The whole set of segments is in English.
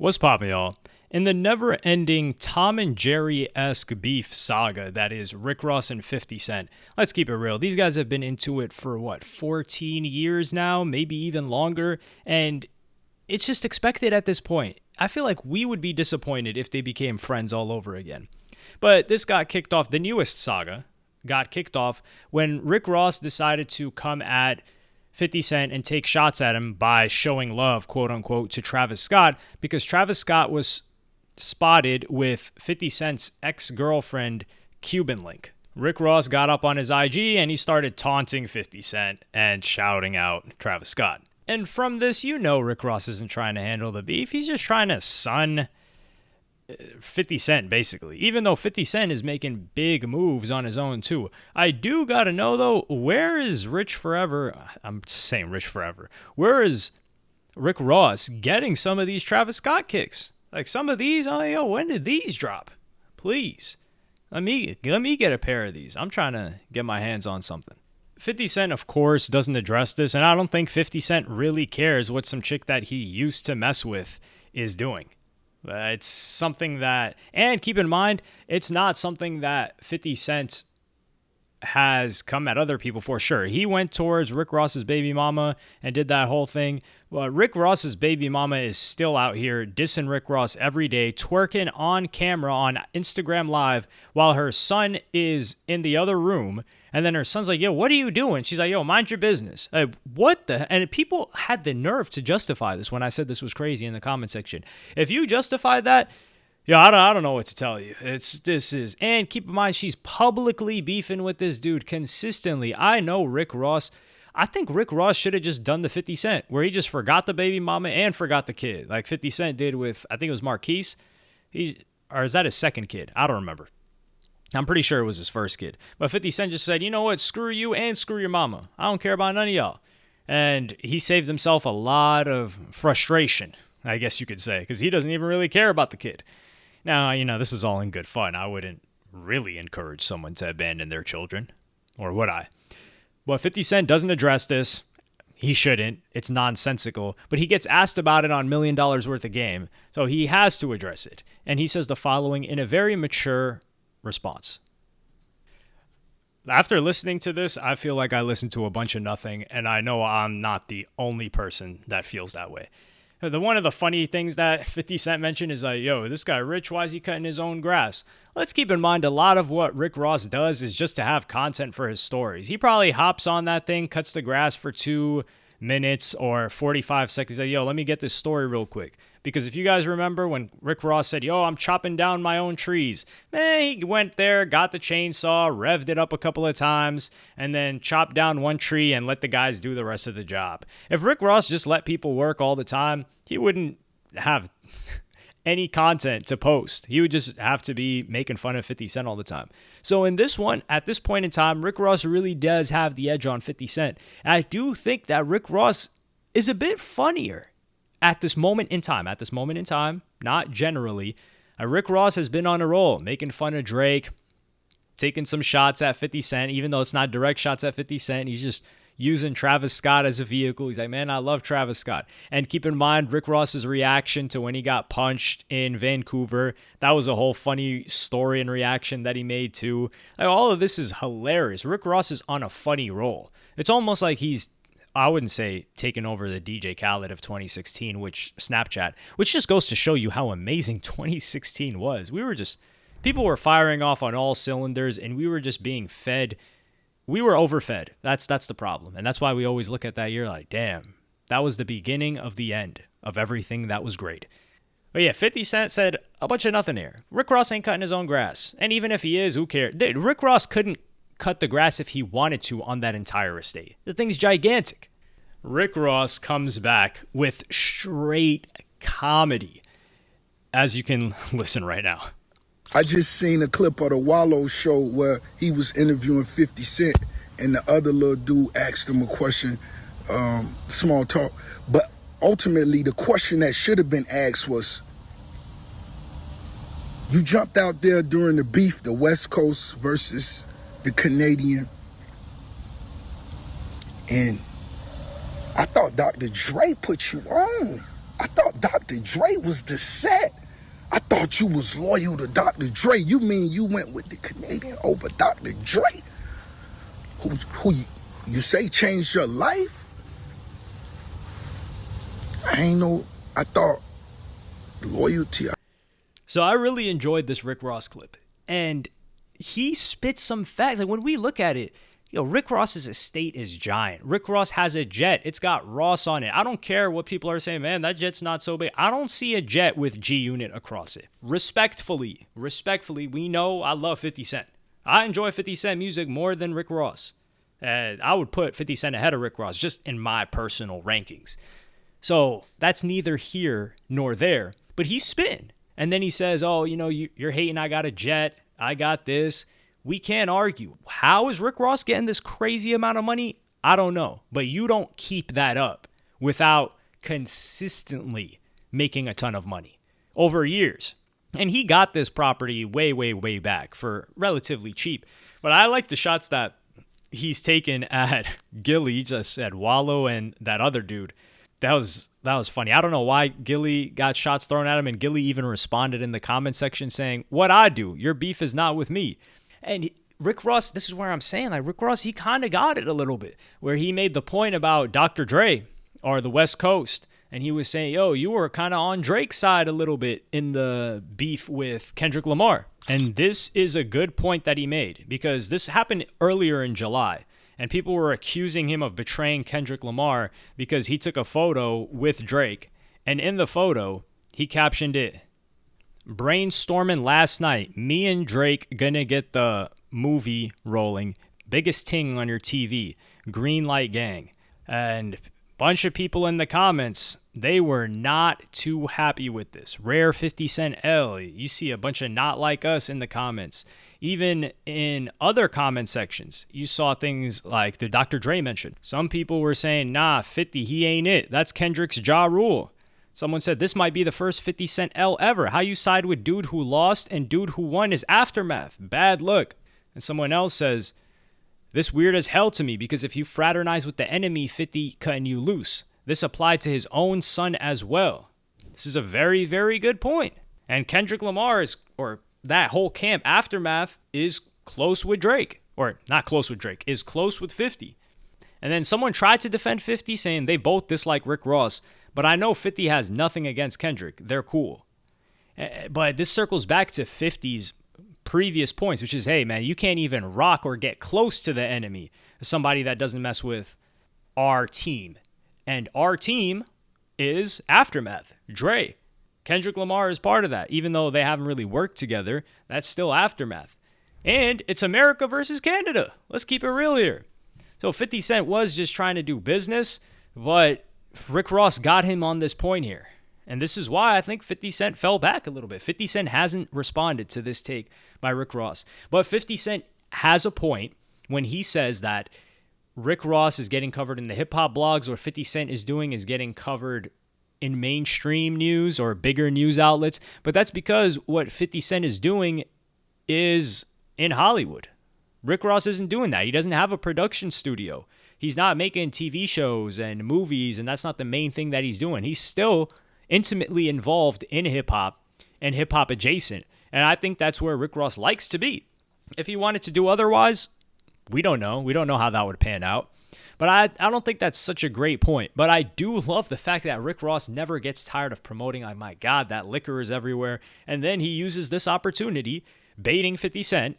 What's poppin', y'all? In the never-ending Tom and Jerry-esque beef saga that is Rick Ross and 50 Cent, let's keep it real. These guys have been into it for, 14 years now, maybe even longer, and it's just expected at this point. I feel like we would be disappointed if they became friends all over again. But this got kicked off, the newest saga got kicked off when Rick Ross decided to come at 50 Cent and take shots at him by showing love, quote unquote, to Travis Scott, because Travis Scott was spotted with 50 Cent's ex-girlfriend, Cuban Link. Rick Ross got up on his IG and he started taunting 50 Cent and shouting out Travis Scott. And from this, you know Rick Ross isn't trying to handle the beef. He's just trying to sun 50 Cent, basically, even though 50 Cent is making big moves on his own, too. I do got to know, though, where is Rich Forever? I'm saying Rich Forever. Where is Rick Ross getting some of these Travis Scott kicks? Like some of these, when did these drop? Please, let me get a pair of these. I'm trying to get my hands on something. 50 Cent, of course, doesn't address this, and I don't think 50 Cent really cares what some chick that he used to mess with is doing. It's something that, and keep in mind, it's not something that 50 Cent has come at other people for. Sure, he went towards Rick Ross's baby mama and did that whole thing. But Rick Ross's baby mama is still out here dissing Rick Ross every day, twerking on camera on Instagram Live while her son is in the other room. And then her son's like, yo, what are you doing? She's like, yo, mind your business. Like, what the? And people had the nerve to justify this when I said this was crazy in the comment section. If you justify that, I don't know what to tell you. And keep in mind, she's publicly beefing with this dude consistently. I know Rick Ross. I think Rick Ross should have just done the 50 Cent, where he just forgot the baby mama and forgot the kid. Like 50 Cent did with, I think it was Marquise. Or is that his second kid? I don't remember. I'm pretty sure it was his first kid. But 50 Cent just said, you know what, screw you and screw your mama. I don't care about none of y'all. And he saved himself a lot of frustration, I guess you could say, because he doesn't even really care about the kid. Now, this is all in good fun. I wouldn't really encourage someone to abandon their children, or would I? But 50 Cent doesn't address this. He shouldn't. It's nonsensical. But he gets asked about it on $1 Million Worth of Game, so he has to address it. And he says the following in a very mature response. After listening to this, I feel like I listened to a bunch of nothing, and I know I'm not the only person that feels that way. One of the funny things that 50 Cent mentioned is like, yo, this guy Rich, why is he cutting his own grass? Let's keep in mind a lot of what Rick Ross does is just to have content for his stories. He probably hops on that thing, cuts the grass for 2 minutes or 45 seconds. Like, yo, let me get this story real quick. Because if you guys remember when Rick Ross said, yo, I'm chopping down my own trees, he went there, got the chainsaw, revved it up a couple of times, and then chopped down one tree and let the guys do the rest of the job. If Rick Ross just let people work all the time, he wouldn't have any content to post. He would just have to be making fun of 50 Cent all the time. So in this one, at this point in time, Rick Ross really does have the edge on 50 Cent. And I do think that Rick Ross is a bit funnier at this moment in time, not generally. Rick Ross has been on a roll, making fun of Drake, taking some shots at 50 Cent, even though it's not direct shots at 50 Cent. He's just using Travis Scott as a vehicle. He's like, man, I love Travis Scott. And keep in mind, Rick Ross's reaction to when he got punched in Vancouver, that was a whole funny story and reaction that he made too. Like, all of this is hilarious. Rick Ross is on a funny roll. It's almost like he's, I wouldn't say taking over the DJ Khaled of 2016, which just goes to show you how amazing 2016 was. People were firing off on all cylinders, and we were just being fed. We were overfed. That's the problem. And that's why we always look at that year like, damn, that was the beginning of the end of everything that was great. But yeah, 50 Cent said a bunch of nothing here. Rick Ross ain't cutting his own grass. And even if he is, who cares? Rick Ross couldn't cut the grass if he wanted to on that entire estate. The thing's gigantic. Rick Ross comes back with straight comedy, as you can listen right now. I just seen a clip of the Wallow show where he was interviewing 50 Cent and the other little dude asked him a question, small talk. But ultimately, the question that should have been asked was, you jumped out there during the beef, the West Coast versus the Canadian, and I thought Dr. Dre put you on. I thought Dr. Dre was the set. I thought you was loyal to Dr. Dre. You mean you went with the Canadian over Dr. Dre? Who you say changed your life? I thought loyalty. So I really enjoyed this Rick Ross clip. And he spits some facts. Like when we look at it, Rick Ross's estate is giant. Rick Ross has a jet. It's got Ross on it. I don't care what people are saying, man, that jet's not so big. I don't see a jet with G Unit across it. Respectfully, we know I love 50 Cent. I enjoy 50 Cent music more than Rick Ross. I would put 50 Cent ahead of Rick Ross just in my personal rankings. So that's neither here nor there. But he's spitting. And then he says, oh, you're hating I got a jet. I got this. We can't argue. How is Rick Ross getting this crazy amount of money? I don't know. But you don't keep that up without consistently making a ton of money over years. And he got this property way, way, way back for relatively cheap. But I like the shots that he's taken at Gilly, just at Wallow and that other dude. That was funny. I don't know why Gilly got shots thrown at him, and Gilly even responded in the comment section saying, what I do, your beef is not with me. And Rick Ross, this is where I'm saying, like, Rick Ross, he kind of got it a little bit, where he made the point about Dr. Dre or the West Coast. And he was saying, you were kind of on Drake's side a little bit in the beef with Kendrick Lamar. And this is a good point that he made, because this happened earlier in July. And people were accusing him of betraying Kendrick Lamar because he took a photo with Drake. And in the photo, he captioned it, brainstorming last night, me and Drake gonna get the movie rolling. Biggest ting on your TV, green light gang. And bunch of people in the comments, they were not too happy with this. Rare 50 Cent L. You see a bunch of not like us in the comments. Even in other comment sections, you saw things like the Dr. Dre mentioned. Some people were saying, nah, 50, he ain't it. That's Kendrick's Ja Rule. Someone said, this might be the first 50 Cent L ever. How you side with dude who lost and dude who won is aftermath. Bad look. And someone else says, this weird as hell to me because if you fraternize with the enemy, 50 cutting you loose. This applied to his own son as well. This is a very, very good point. And Kendrick Lamar is, or that whole camp, Aftermath, is close with Drake. Or not close with Drake, is close with 50. And then someone tried to defend 50 saying they both dislike Rick Ross. But I know 50 has nothing against Kendrick. They're cool. But this circles back to 50's previous points, which is, hey, man, you can't even rock or get close to the enemy. Somebody that doesn't mess with our team. And our team is Aftermath, Dre. Kendrick Lamar is part of that. Even though they haven't really worked together, that's still Aftermath. And it's America versus Canada. Let's keep it real here. So 50 Cent was just trying to do business, but Rick Ross got him on this point here. And this is why I think 50 Cent fell back a little bit. 50 Cent hasn't responded to this take by Rick Ross. But 50 Cent has a point when he says that Rick Ross is getting covered in the hip-hop blogs. What 50 Cent is doing is getting covered in mainstream news or bigger news outlets. But that's because what 50 Cent is doing is in Hollywood. Rick Ross isn't doing that. He doesn't have a production studio. He's not making TV shows and movies, and that's not the main thing that he's doing. He's still intimately involved in hip-hop and hip-hop adjacent. And I think that's where Rick Ross likes to be. If he wanted to do otherwise, we don't know. We don't know how that would pan out. But I don't think that's such a great point. But I do love the fact that Rick Ross never gets tired of promoting, like, my God, that liquor is everywhere. And then he uses this opportunity, baiting 50 Cent,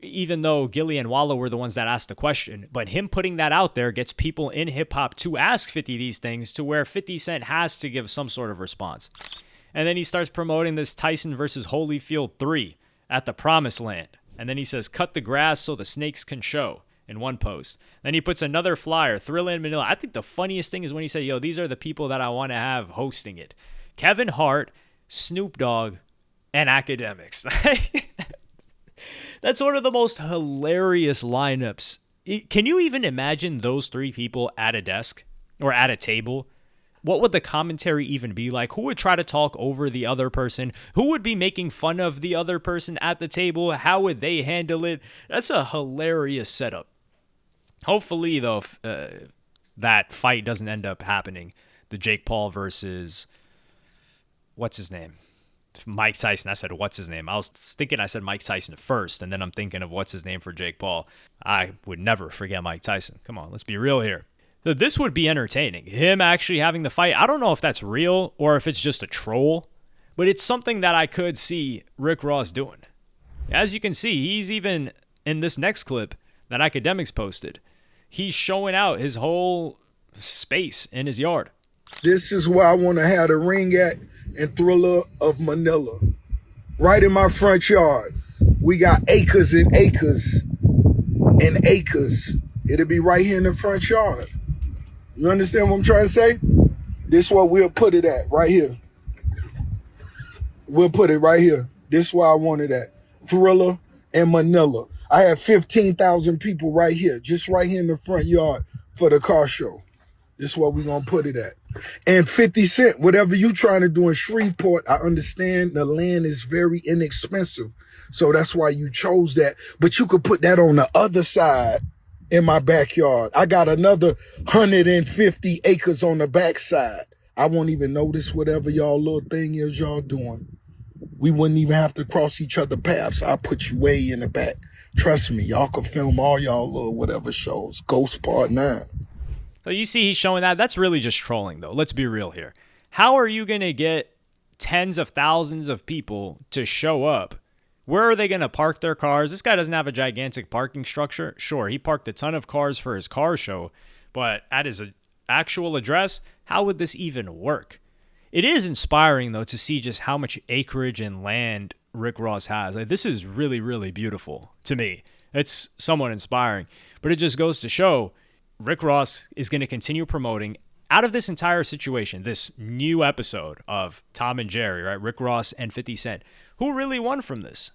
even though Gilly and Wallow were the ones that asked the question. But him putting that out there gets people in hip-hop to ask 50 these things, to where 50 Cent has to give some sort of response. And then he starts promoting this Tyson versus Holyfield 3 at the Promised Land. And then he says, cut the grass so the snakes can show, in one post. Then he puts another flyer, Thrilla in Manila. I think the funniest thing is when he said, yo, these are the people that I want to have hosting it. Kevin Hart, Snoop Dogg, and Academics. That's one of the most hilarious lineups. Can you even imagine those three people at a desk or at a table? What would the commentary even be like? Who would try to talk over the other person? Who would be making fun of the other person at the table? How would they handle it? That's a hilarious setup. Hopefully, though, that fight doesn't end up happening. The Jake Paul versus what's his name? Mike Tyson. I said, what's his name? I was thinking I said Mike Tyson first, and then I'm thinking of what's his name for Jake Paul. I would never forget Mike Tyson. Come on, let's be real here. So this would be entertaining. Him actually having the fight. I don't know if that's real or if it's just a troll, but it's something that I could see Rick Ross doing. As you can see, he's even in this next clip that Academics posted. He's showing out his whole space in his yard. This is where I want to have the ring at in Thriller of Manila. Right in my front yard. We got acres and acres and acres. It'll be right here in the front yard. You understand what I'm trying to say? This is where we'll put it at, right here. We'll put it right here. This is where I want it at. Thriller and Manila. I have 15,000 people right here, just right here in the front yard for the car show. This is where we're going to put it at. And 50 Cent, whatever you trying to do in Shreveport, I understand the land is very inexpensive. So that's why you chose that. But you could put that on the other side in my backyard. I got another 150 acres on the backside. I won't even notice whatever y'all little thing is y'all doing. We wouldn't even have to cross each other's paths. I'll put you way in the back. Trust me, y'all can film all y'all little whatever shows. Ghost Part 9. So you see he's showing that. That's really just trolling, though. Let's be real here. How are you going to get tens of thousands of people to show up? Where are they going to park their cars? This guy doesn't have a gigantic parking structure. Sure, he parked a ton of cars for his car show, but at his actual address, how would this even work? It is inspiring, though, to see just how much acreage and land Rick Ross has. Like, this is really, really beautiful to me. It's somewhat inspiring, but it just goes to show Rick Ross is going to continue promoting out of this entire situation, this new episode of Tom and Jerry, right? Rick Ross and 50 Cent. Who really won from this?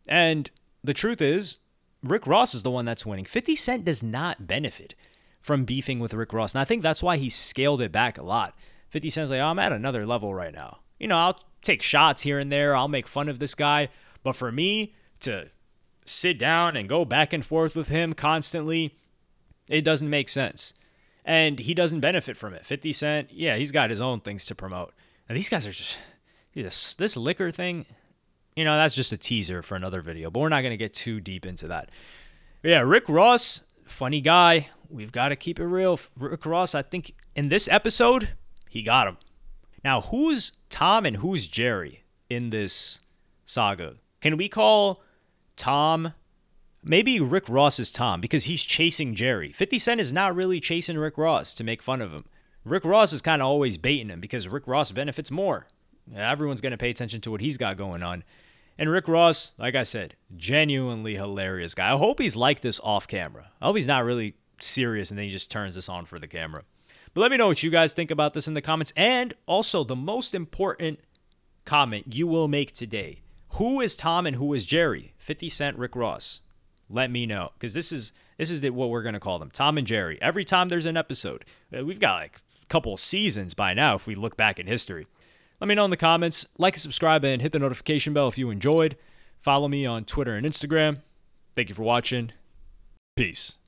And the truth is, Rick Ross is the one that's winning. 50 Cent does not benefit from beefing with Rick Ross. And I think that's why he scaled it back a lot. 50 Cent's like, oh, I'm at another level right now. You know, I'll take shots here and there. I'll make fun of this guy. But for me to sit down and go back and forth with him constantly, it doesn't make sense. And he doesn't benefit from it. 50 Cent, yeah, he's got his own things to promote. And these guys are just, this liquor thing, you know, that's just a teaser for another video. But we're not going to get too deep into that. But yeah, Rick Ross, funny guy. We've got to keep it real. Rick Ross, I think in this episode, he got him. Now, who's Tom and who's Jerry in this saga? Can we call Tom... Maybe Rick Ross is Tom because he's chasing Jerry. 50 Cent is not really chasing Rick Ross to make fun of him. Rick Ross is kind of always baiting him because Rick Ross benefits more. Everyone's going to pay attention to what he's got going on. And Rick Ross, like I said, genuinely hilarious guy. I hope he's like this off camera. I hope he's not really serious and then he just turns this on for the camera. But let me know what you guys think about this in the comments. And also the most important comment you will make today. Who is Tom and who is Jerry? 50 Cent, Rick Ross. Let me know, because this is what we're going to call them, Tom and Jerry. Every time there's an episode, we've got like a couple seasons by now if we look back in history. Let me know in the comments. Like and subscribe and hit the notification bell if you enjoyed. Follow me on Twitter and Instagram. Thank you for watching. Peace.